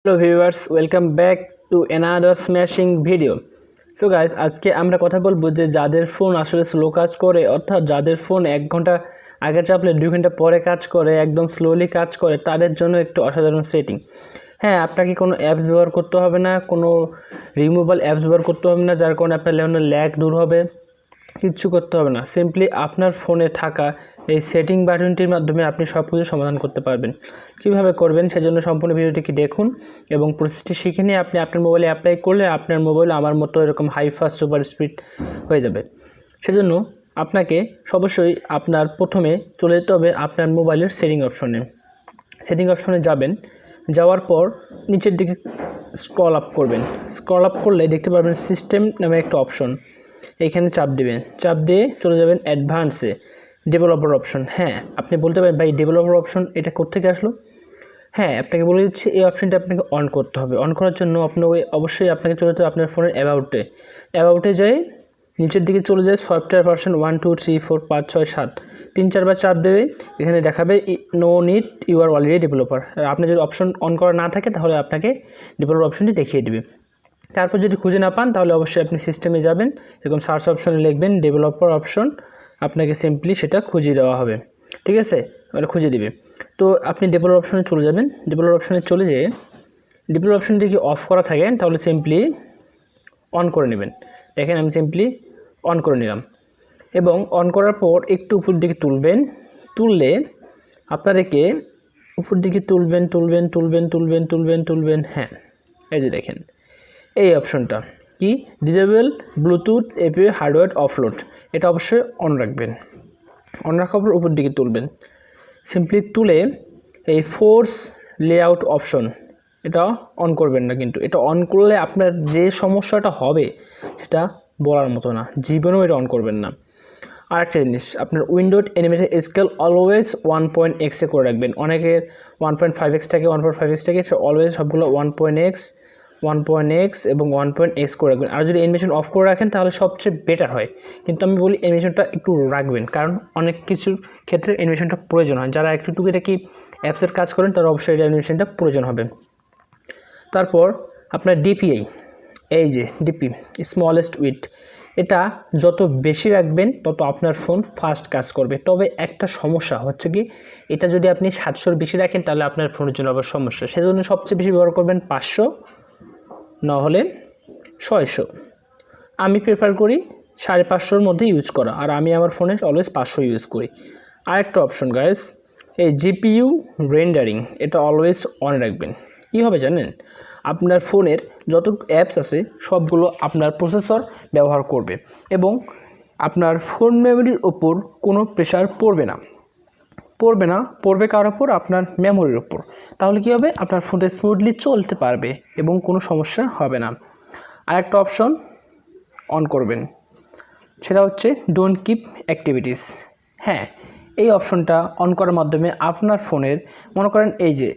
Hello viewers, welcome back to another smashing video. So guys, আজকে আমরা কথা বলবো যে যাদের ফোন আসলে স্লো কাজ করে, অর্থাৎ যাদের ফোন 1 ঘন্টা আগে চাপলে 2 ঘন্টা পরে কাজ করে, একদম স্লোলি কাজ করে, তাদের জন্য একটু অসাধারণ সেটিং। হ্যাঁ, আপনাকে কোনো অ্যাপস ব্যবহার করতে হবে না, কোনো রিমুভাল অ্যাপস ব্যবহার করতে হবে না, যার কারণে আপনার ল্যাগ দূর হবে। কিচ্ছু করতে হবে না, সিম্পলি আপনার ফোনে থাকা এই সেটিং বাটনটির মাধ্যমে আপনি সব কিছু সমাধান করতে পারবেন। কীভাবে করবেন সেজন্য সম্পূর্ণ ভিডিওটিকে দেখুন এবং প্রসেসটি শিখে নিয়ে আপনি আপনার মোবাইলে অ্যাপ্লাই করলে আপনার মোবাইল আমার মতো এরকম হাই ফাস্ট সুপার স্পিড হয়ে যাবে। সেজন্য আপনাকে অবশ্যই আপনার প্রথমে চলে যেতে হবে আপনার মোবাইলের সেটিং অপশনে যাবেন। যাওয়ার পর নিচের দিকে স্ক্রল আপ করবেন। স্ক্রল আপ করলে দেখতে পারবেন সিস্টেম নামে একটা অপশন, এইখানে চাপ দেবেন। চাপ দিয়ে চলে যাবেন অ্যাডভান্সে, ডেভেলপার অপশন। হ্যাঁ, আপনি বলতে পারেন ভাই ডেভেলপার অপশন এটা কোত্থেকে আসলো? হ্যাঁ, আপনাকে বলে দিচ্ছি, এই অপশনটা আপনাকে অন করতে হবে। অন করার জন্য অবশ্যই আপনাকে চলে যেতে হবে আপনার ফোনের অ্যাবাউটে যেয়ে নিচের দিকে চলে যায় সফটওয়্যার ভার্সন 1 2 3 4 5 6 7 3-4 বার চাপ দেবে। এখানে দেখাবে no need, you are already developer. আর আপনি যদি অপশন অন করা না থাকে তাহলে আপনাকে ডেভেলপার অপশনটি দেখিয়ে দেবে। তারপর যদি খুঁজে না পান তাহলে অবশ্যই আপনি সিস্টেমে যাবেন, এরকম সার্চ অপশনে লিখবেন ডেভেলপার অপশন, আপনাকে সিম্পলি সেটা খুঁজে দেওয়া হবে। ঠিক আছে, ওটা খুঁজে দিবে। তো আপনি ডেভেলপার অপশনে চলে যাবেন। ডেভেলপার অপশনে চলে যেয়ে ডেভেলপার অপশনটি যদি অফ করা থাকে তাহলে সিম্পলি অন করে নেবেন। দেখেন আমি সিম্পলি অন করে নিলাম এবং অন করার পর একটু উপর দিকে তুললে আপনাদেরকে উপর দিকে তুলবেন। হ্যাঁ, এই যে দেখেন এই অপশনটা কি, disable Bluetooth API hardware offload, এটা অবশ্যই অন রাখবেন। অন রাখার পর উপর দিকে তুলবেন। সিম্পলি তুলে এই ফোর্স লেআউট অপশন এটা অন করবেন না, কিন্তু এটা অন করলে আপনার যে সমস্যাটা হবে সেটা বলার মতো না, জীবনেও এটা অন করবেন না। আরেকটা জিনিস, আপনার উইন্ডোড অ্যানিমেটেড স্কেল অলওয়েজ 1.x এ করে রাখবেন। অনেকের 1.5x থাকে, 1.5x থাকে, অলওয়েজ সবগুলো 1.x এবং 1.x করে রাখবেন। আর যদি অ্যানিমেশন অফ করে রাখেন তাহলে সবচেয়ে বেটার হয়, কিন্তু আমি বলি অ্যানিমেশনটা একটু রাখবেন, কারণ অনেক কিছুর ক্ষেত্রে অ্যানিমেশনটা প্রয়োজন হয়। যারা একটু টুকিটাকি অ্যাপসের কাজ করেন তারা অবশ্যই অ্যানিমেশনটা প্রয়োজন হবে। তারপর আপনার ডিপিআই, এই যে ডিপি স্মলেস্ট উইথ, এটা যত বেশি রাখবেন তত আপনার ফোন ফাস্ট কাজ করবে। তবে একটা সমস্যা হচ্ছে কি, এটা যদি আপনি 700-র বেশি রাখেন তাহলে আপনার ফোনের জন্য আবার সমস্যা। সেজন্য সবচেয়ে বেশি ব্যবহার করবেন 500, না হলে 600। আমি প্রেফার করি 550-র মধ্যে ইউজ করা, আর আমি আমার ফোনে অলওয়েজ 500 ইউজ করি। আরেকটা অপশন গাইস, এই জিপিইউ রেন্ডারিং, এটা অলওয়েজ অন রাখবেন। কী হবে জানেন, আপনার ফোনের যত অ্যাপস আছে সবগুলো আপনার প্রসেসর ব্যবহার করবে এবং আপনার ফোন মেমোরির ওপর কোনো প্রেশার পড়বে কার ওপর? আপনার মেমোরির ওপর। তাহলে কী হবে, আপনার ফোনটা স্মুথলি চলতে পারবে এবং কোনো সমস্যা হবে না। আরেকটা অপশন অন করবেন, সেটা হচ্ছে ডোন্ট কিপ অ্যাক্টিভিটিস। হ্যাঁ, এই অপশনটা অন করার মাধ্যমে আপনার ফোনের মনে করেন এই যে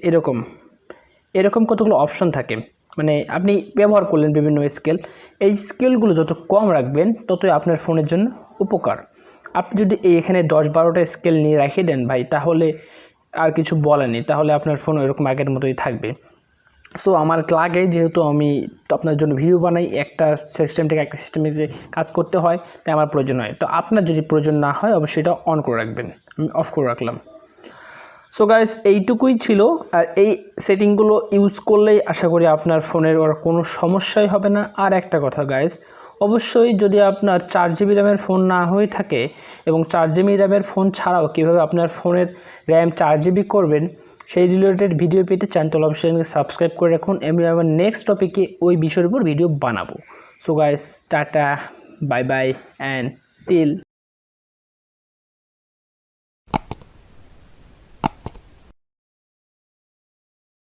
এরকম কতগুলো অপশন থাকে, মানে আপনি ব্যবহার করলেন বিভিন্ন স্কেল, এই স্কেলগুলো যত কম রাখবেন ততই আপনার ফোনের জন্য উপকার। আপনি যদি এখানে 10-12টা স্কেল নিয়ে রেখে দেন ভাই, তাহলে আর কিছু বলার নেই, তাহলে আপনার ফোন ওইরকম আগের মতোই থাকবে। সো আমার লাগে, যেহেতু আমি আপনার জন্য ভিডিও বানাই, একটা সিস্টেম থেকে একটা সিস্টেমে যে কাজ করতে হয় তাই আমার প্রয়োজন হয়। তো আপনার যদি প্রয়োজন না হয় অবশ্যই এটা অন করে রাখবেন। আমি অফ করে রাখলাম। সো গাইস, এইটুকুই ছিল। আর এই সেটিংগুলো ইউজ করলেই আশা করি আপনার ফোনের আর কোনো সমস্যাই হবে না। আর একটা কথা গাইস, অবশ্যই যদি আপনার 4GB র্যামের ফোন না হয়ে থাকে এবং 4GB র্যামের ফোন ছাড়াও কীভাবে আপনার ফোনের র্যাম 4GB করবেন সেই রিলেটেড ভিডিও পেতে চান তাহলে অবশ্যই সাবস্ক্রাইব করে রাখুন। আমি আমার নেক্সট টপিকে ওই বিষয়ের উপর ভিডিও বানাবো। So guys, tata, bye bye and till